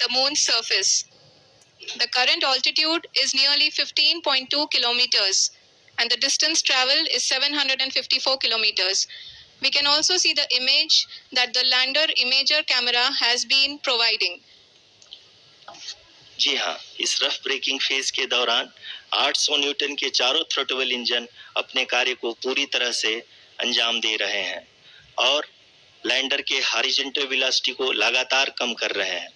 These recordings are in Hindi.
the moon's surface. The current altitude is nearly 15.2 kilometers and the distance traveled is 754 kilometers. We can also see the image that the lander imager camera has been providing. जी हाँ, इस रफ ब्रेकिंग फेज के दौरान 800 न्यूटन के चारों थ्रोटल इंजन अपने कार्य को पूरी तरह से अंजाम दे रहे हैं और लैंडर के हॉरिजॉन्टल वेलोसिटी को लगातार कम कर रहे हैं।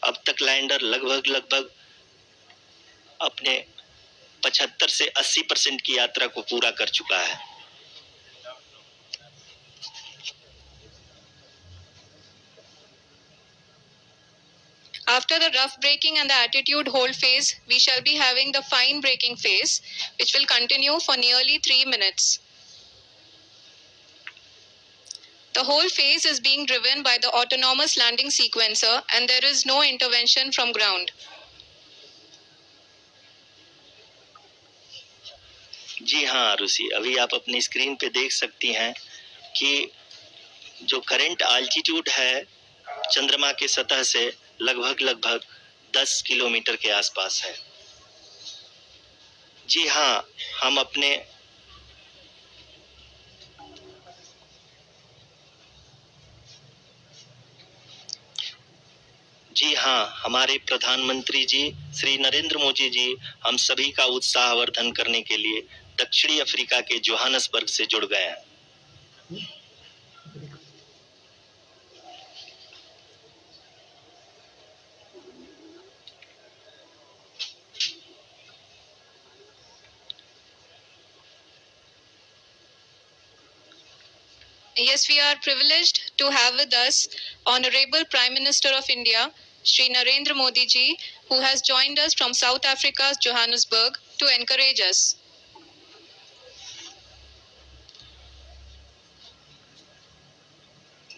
अब तक लैंडर लगभग अपने 75 से 80% की यात्रा को पूरा कर चुका है। After the rough braking and the attitude hold phase, we shall be having the fine braking phase, which will continue for nearly 3 minutes. The whole phase is being driven by the autonomous landing sequencer and there is no intervention from ground. जी हाँ आरुषि, अभी आप अपनी स्क्रीन पे देख सकती हैं कि जो करंट आल्टीट्यूड है चंद्रमा के सतह से लगभग 10 किलोमीटर के आसपास है। जी हाँ, हमारे प्रधानमंत्री जी श्री नरेंद्र मोदी जी हम सभी का उत्साहवर्धन करने के लिए दक्षिणी अफ्रीका के जोहान्सबर्ग से जुड़ गए हैं। Yes, we are privileged to have with us Honorable Prime Minister of India, Shri Narendra Modi ji, who has joined us from South Africa's Johannesburg to encourage us.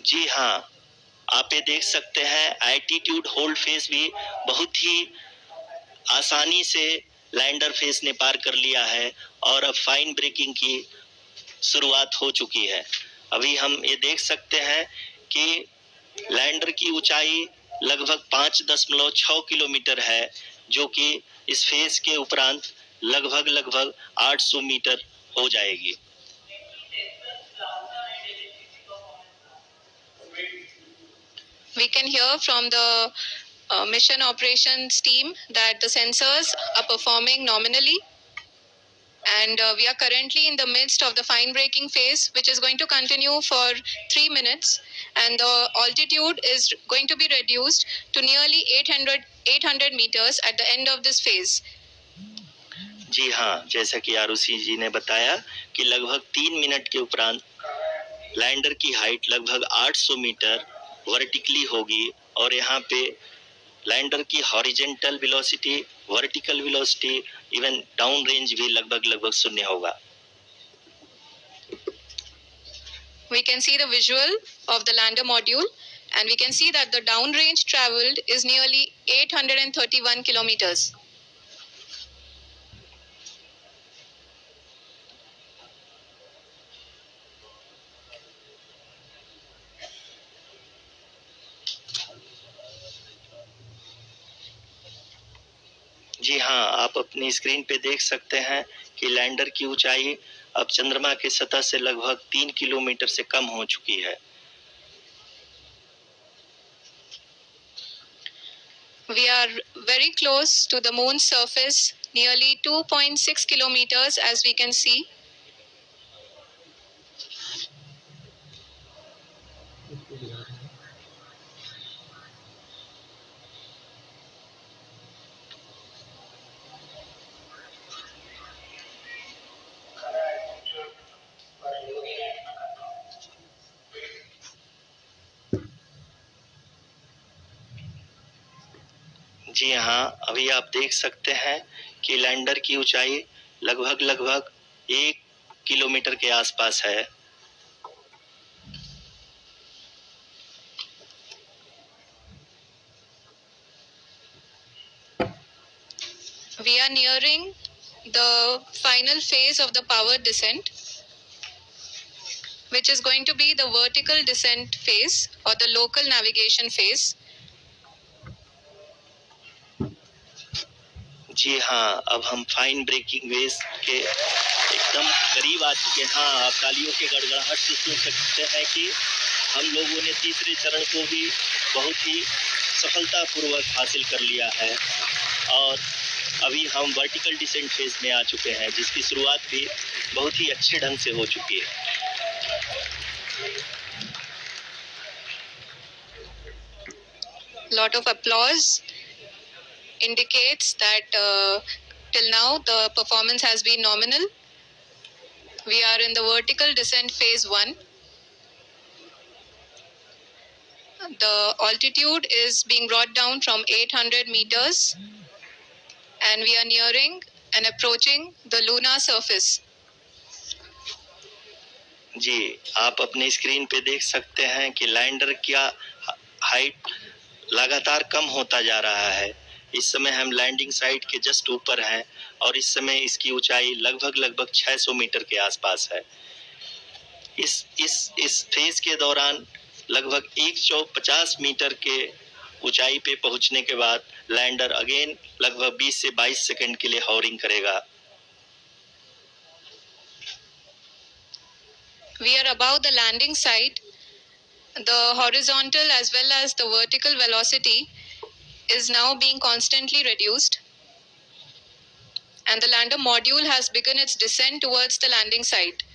जी हाँ, आप ये देख सकते हैं एल्टीट्यूड होल्ड फेज भी बहुत ही आसानी से लैंडर फेज ने पार कर लिया है और अब फाइन ब्रेकिंग की शुरुआत हो चुकी है। अभी हम ये देख सकते हैं कि लैंडर की ऊंचाई लगभग 5.6 किलोमीटर है, जो कि इस फेज के उपरांत लगभग 800 मीटर हो जाएगी। We can hear from the mission operations team that the sensors are performing nominally. And we are currently in the midst of the fine braking phase, which is going to continue for 3 minutes. And the altitude is going to be reduced to nearly 800 meters at the end of this phase. जी हाँ, जैसा कि आरुषि जी ने बताया कि लगभग 3 मिनट के उपरांत लैंडर की हाइट लगभग 800 मीटर वर्टिकली होगी और यहाँ पे लैंडर की horizontal velocity, vertical velocity, even down range भी लगभग शून्य होगा। We can see the visual of the lander module and we can see that the down range traveled is nearly 831 kilometers. जी हाँ, आप अपनी स्क्रीन पे देख सकते हैं कि लैंडर की ऊंचाई अब चंद्रमा की सतह से लगभग 3 किलोमीटर से कम हो चुकी है। We are very close to the moon's surface, nearly 2.6 kilometers as we can see. जी हाँ, अभी आप देख सकते हैं कि लैंडर की ऊंचाई लगभग 1 किलोमीटर के आसपास है। We are nearing the final phase of the power descent, which is going to be the vertical descent phase or the local navigation phase. जी हाँ, अब हम फाइन ब्रेकिंग वेव्स के एकदम करीब आ चुके हैं। हाँ, आप तालियों के गड़गड़ाहट से सुन सकते हैं कि हम लोगों ने तीसरे चरण को भी बहुत ही सफलतापूर्वक हासिल कर लिया है और अभी हम वर्टिकल डिसेंट फेज में आ चुके हैं, जिसकी शुरुआत भी बहुत ही अच्छे ढंग से हो चुकी है। Lot of applause indicates that till now the performance has been nominal. We are in the vertical descent phase 1. The altitude is being brought down from 800 meters and we are nearing and approaching the lunar surface. जी, आप अपने स्क्रीन पे देख सकते हैं कि लैंडर का हाइट लगातार कम होता जा रहा है। इस समय हम लैंडिंग साइट के जस्ट ऊपर हैं और इस समय इसकी ऊंचाई लगभग 600 मीटर के आसपास है। इस फेज के दौरान लगभग 150 मीटर के ऊंचाई पे पहुंचने के बाद लैंडर अगेन लगभग 20 से 22 सेकंड के लिए हॉवरिंग करेगा। We are above the landing site. The horizontal as well as the vertical velocity is now being constantly reduced. And the lander module has begun its descent towards the landing site.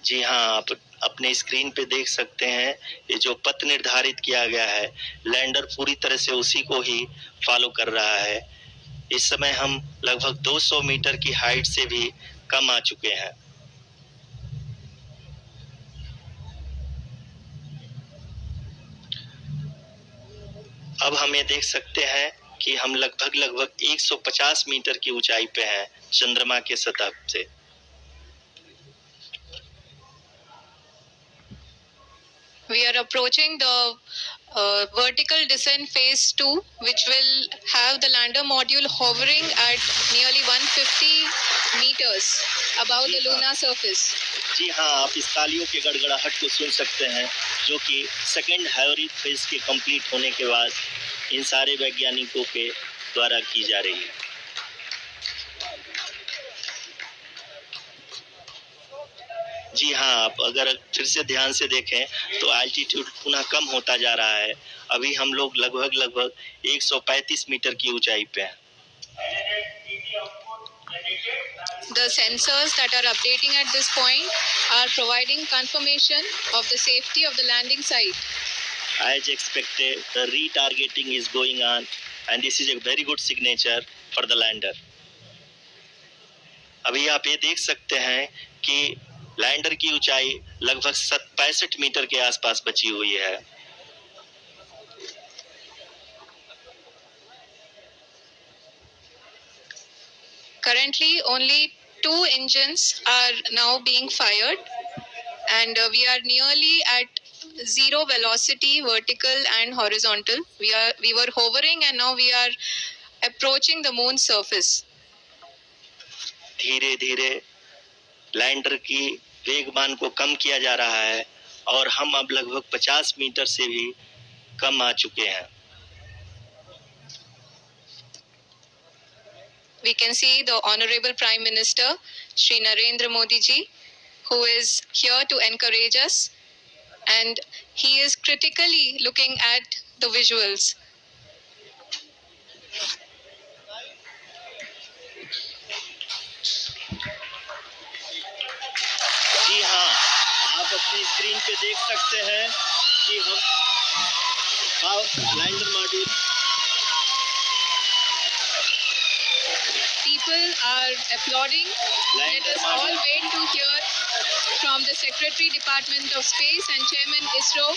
जी हाँ, आप अपने स्क्रीन पे देख सकते हैं ये जो पथ निर्धारित किया गया है, लैंडर पूरी तरह से उसी को ही फॉलो कर रहा है। इस समय हम लगभग 200 मीटर की हाइट से भी कम आ चुके हैं। अब हम ये देख सकते हैं कि हम लगभग 150 मीटर की ऊंचाई पे हैं चंद्रमा के सतह से। We are approaching the vertical descent phase 2, which will have the lander module hovering at nearly 150 meters above the lunar surface. जी हाँ, आप इस तालियों के गड़गड़ाहट को सुन सकते हैं, जो कि सेकेंड हाइब्रिड फेज के कंप्लीट होने के बाद इन सारे वैज्ञानिकों के द्वारा की जा रही है। जी हाँ, आप अगर फिर से ध्यान से देखें तो एल्टीट्यूड पुनः कम होता जा रहा है। अभी हम लोग लगभग 135 मीटर की ऊंचाई पे हैं। The sensors that are updating at this point are providing confirmation of the safety of the landing site. As expected, the retargeting is going on and this is a very good signature for the lander. अभी आप ये देख सकते हैं कि लैंडर की ऊंचाई लगभग 65 मीटर के आसपास बची हुई है। Currently, only 2 engines are now being fired, and we are nearly at zero velocity, vertical and horizontal. We were hovering, and now we are approaching the moon's surface. धीरे धीरे लैंडर की वेगमान को कम किया जा रहा है और हम अब लगभग 50 मीटर से भी कम आ चुके हैं। We can see the Honorable Prime Minister, Shri Narendra Modi ji, who is here to encourage us, and he is critically looking at the visuals. जी हाँ, आप अपनी स्क्रीन पे देख सकते हैं कि हम lander module People are applauding. Let us all wait to hear from the Secretary Department of Space and Chairman ISRO,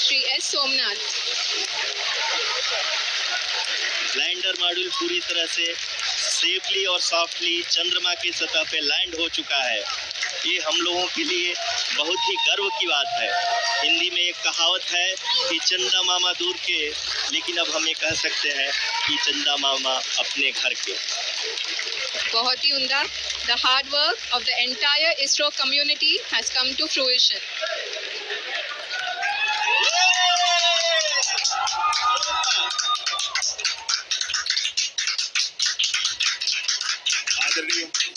Shri S. Somnath. Lander module पूरी तरह से सेफली और सॉफ्टली चंद्रमा की सतह पे लैंड हो चुका है। ये हम लोगों के लिए बहुत ही गर्व की बात है। हिंदी में एक कहावत है कि चंदा मामा दूर के, लेकिन अब हम ये कह सकते हैं कि चंदा मामा अपने घर के। बहुत ही उम्दा. The hard work of the entire ISRO community has come to fruition. आदरणीय